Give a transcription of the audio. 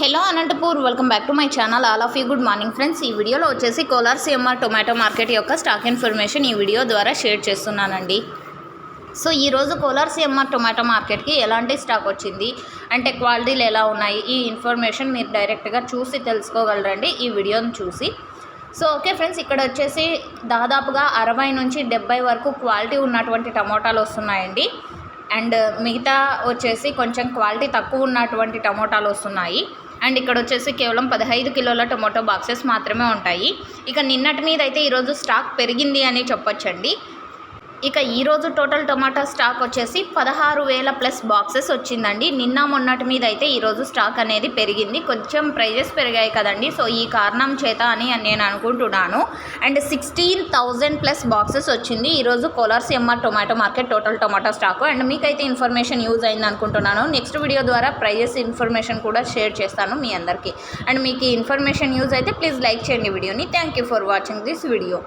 Hello Anantapur, welcome back to my channel. All of you good morning friends. ఈ వీడియోలో వచ్చేసి Kolar CMR tomato market యొక్క stock information ఈ video ద్వారా షేర్ చేస్తున్నానండి. సో ఈరోజు కోలార్ సిఎంఆర్ టొమాటో మార్కెట్కి ఎలాంటి స్టాక్ వచ్చింది, అంటే క్వాలిటీలు ఎలా ఉన్నాయి, ఈ ఇన్ఫర్మేషన్ మీరు డైరెక్ట్గా చూసి తెలుసుకోగలరండి ఈ వీడియోని చూసి. సో ఓకే ఫ్రెండ్స్, ఇక్కడ వచ్చేసి దాదాపుగా 60 నుంచి 70 వరకు క్వాలిటీ ఉన్నటువంటి టమోటాలు వస్తున్నాయండి. అండ్ మిగతా వచ్చేసి కొంచెం క్వాలిటీ తక్కువ ఉన్నటువంటి టమోటాలు వస్తున్నాయి. అండ్ ఇక్కడ వచ్చేసి కేవలం 15 కిలోల టొమాటో బాక్సెస్ మాత్రమే ఉంటాయి. ఇక నిన్నటి మీద అయితే ఈరోజు స్టాక్ పెరిగింది అని చెప్పొచ్చండి. ఇక ఈరోజు టోటల్ టొమాటో స్టాక్ వచ్చేసి 16,000+ బాక్సెస్ వచ్చిందండి. నిన్న మొన్నటి మీద అయితే ఈరోజు స్టాక్ అనేది పెరిగింది, కొంచెం ప్రైజెస్ పెరిగాయి కదండి. సో ఈ కారణం చేత అని నేను అనుకుంటున్నాను. అండ్ 16,000+ బాక్సెస్ వచ్చింది ఈరోజు Kolar CMR tomato market total tomato stock. And మీకైతే ఇన్ఫర్మేషన్ యూజ్ అయింది అనుకుంటున్నాను. నెక్స్ట్ వీడియో ద్వారా ప్రైజెస్ ఇన్ఫర్మేషన్ కూడా షేర్ చేస్తాను మీ అందరికీ. అండ్ మీకు ఈ ఇన్ఫర్మేషన్ యూజ్ అయితే ప్లీజ్ లైక్ చేయండి వీడియోని. Thank you for watching this video.